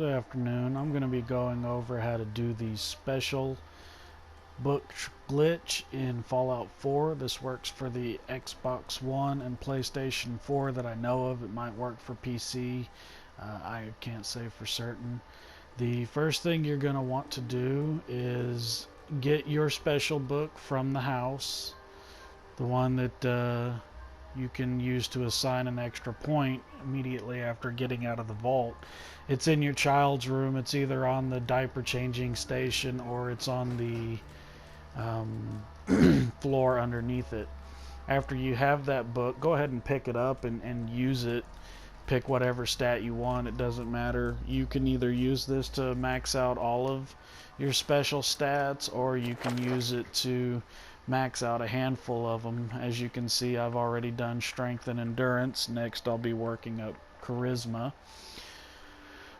Good afternoon. I'm going to be going over how to do the special book glitch in Fallout 4. This works for the Xbox One and PlayStation 4 that I know of. It might work for PC. I can't say for certain. The first thing you're going to want to do is get your special book from the house, the one that you can use to assign an extra point immediately after getting out of the vault. It's in your child's room. It's either on the diaper changing station or it's on the floor underneath it. After you have that book, go ahead and pick it up and use it. Pick whatever stat you want. It doesn't matter. You can either use this to max out all of your special stats, or you can use it to max out a handful of them. As you can see, I've already done strength and endurance. Next I'll be working up charisma.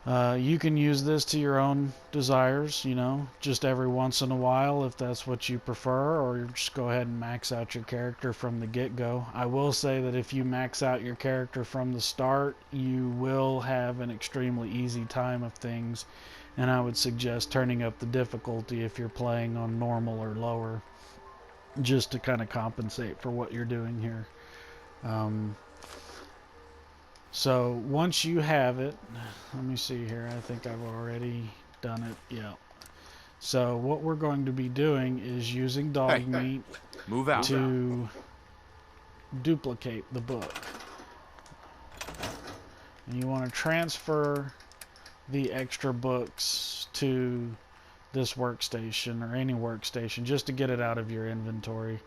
You can use this to your own desires, you know, just every once in a while if that's what you prefer, or just go ahead and max out your character from the get-go. I will say that if you max out your character from the start, you will have an extremely easy time of things, and I would suggest turning up the difficulty if you're playing on normal or lower, just to kind of compensate for what you're doing here. So once you have it, let me see here, I think I've already done it. Yeah. So what we're going to be doing is using dog meat to duplicate the book. And you want to transfer the extra books to this workstation or any workstation just to get it out of your inventory.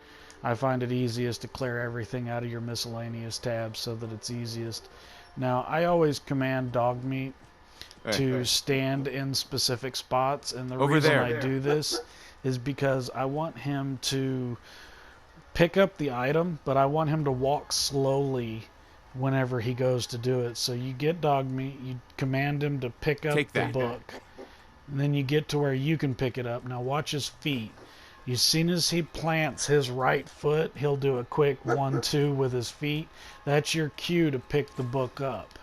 I find it easiest to clear everything out of your miscellaneous tabs so that it's easiest. Now, I always command dog meat to stand in specific spots, and the reason I do this is because I want him to pick up the item, but I want him to walk slowly whenever he goes to do it. So you get dog meat, you command him to pick up the book, and then you get to where you can pick it up. Now watch his feet. As soon as he plants his right foot, he'll do a quick 1-2 with his feet. That's your cue to pick the book up.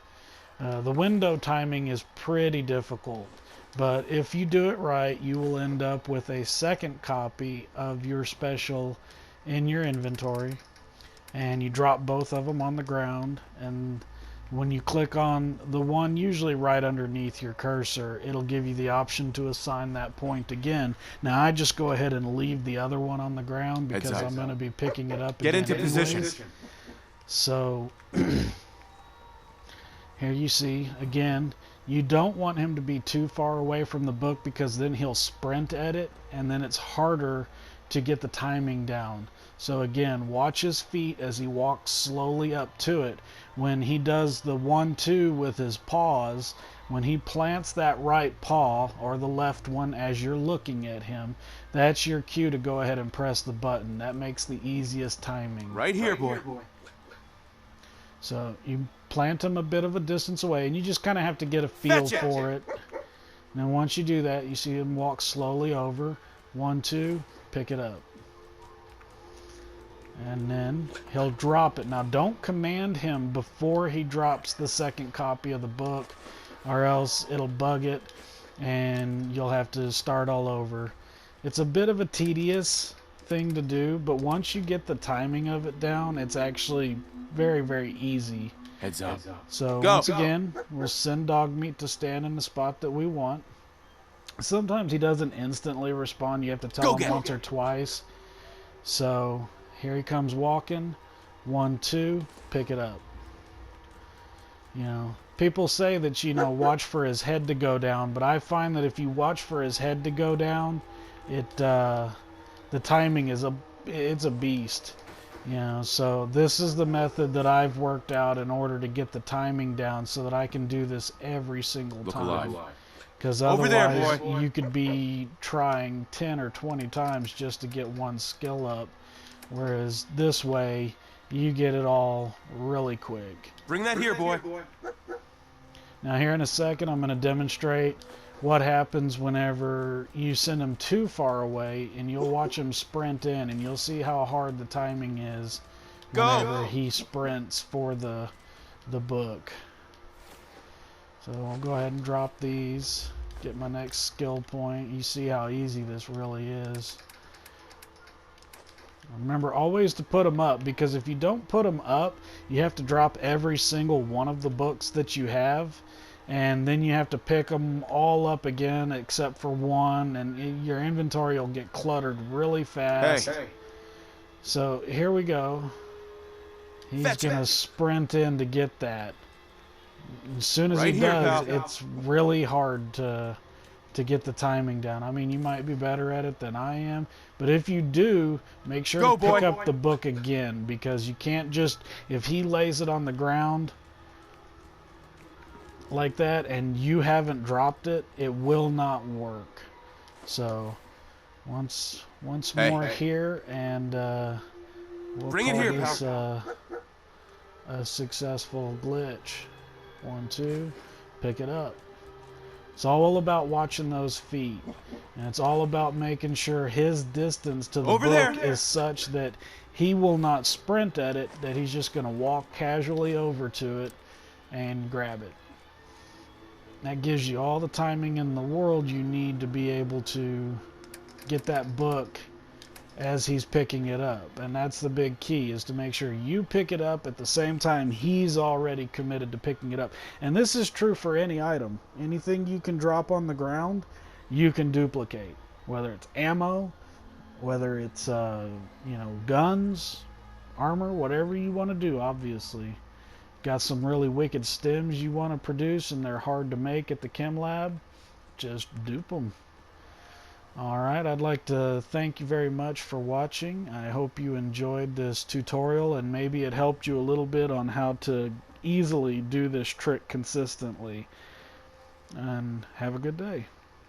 The window timing is pretty difficult, but if you do it right, you will end up with a second copy of your special in your inventory, and you drop both of them on the ground, and when you click on the one usually right underneath your cursor, it'll give you the option to assign that point again. Now I just go ahead and leave the other one on the ground because I'm going to be picking it up Get again into position. So here you see again, you don't want him to be too far away from the book because then he'll sprint at it and then it's harder to get the timing down. So again, watch his feet as he walks slowly up to it. When he does the 1-2 with his paws, when he plants that right paw or the left one as you're looking at him, that's your cue to go ahead and press the button. That makes the easiest timing. Right here, boy. So you plant him a bit of a distance away, and you just kind of have to get a feel for it. Now once you do that, you see him walk slowly over. 1-2, pick it up. And then he'll drop it. Now don't command him before he drops the second copy of the book, or else it'll bug it and you'll have to start all over. It's a bit of a tedious thing to do, but once you get the timing of it down, it's actually very, very easy. Heads up. So once again, we'll send dog meat to stand in the spot that we want. Sometimes he doesn't instantly respond. You have to tell him once or twice. So here he comes walking. 1-2, pick it up. You know, people say that, you know, watch for his head to go down, but I find that if you watch for his head to go down, the timing is it's a beast. You know, so this is the method that I've worked out in order to get the timing down so that I can do this every single time. Because otherwise you could be trying 10 or 20 times just to get one skill up. Whereas this way, you get it all really quick. Bring that here, boy. Now here in a second, I'm going to demonstrate what happens whenever you send him too far away, and you'll watch him sprint in, and you'll see how hard the timing is whenever he sprints for the book. So I'll go ahead and drop these, get my next skill point. You see how easy this really is. Remember always to put them up, because if you don't put them up, you have to drop every single one of the books that you have, and then you have to pick them all up again except for one, and your inventory will get cluttered really fast. Hey. So here we go. He's gonna sprint in to get that. As soon as he does, it's really hard to get the timing down. I mean, you might be better at it than I am, but if you do, make sure to pick up the book again, because you can't just, if he lays it on the ground like that and you haven't dropped it, it will not work. So once more here, and we'll Bring call it here, this pal. a successful glitch. 1, 2, pick it up. It's all about watching those feet, and it's all about making sure his distance to the book is such that he will not sprint at it, that he's just going to walk casually over to it and grab it. That gives you all the timing in the world you need to be able to get that book as he's picking it up. And that's the big key, is to make sure you pick it up at the same time he's already committed to picking it up. And this is true for any item. Anything you can drop on the ground, you can duplicate. Whether it's ammo, whether it's guns, armor, whatever you want to do. Obviously got some really wicked stems you want to produce and they're hard to make at the chem lab, just dupe them. Alright, I'd like to thank you very much for watching. I hope you enjoyed this tutorial, and maybe it helped you a little bit on how to easily do this trick consistently. And have a good day.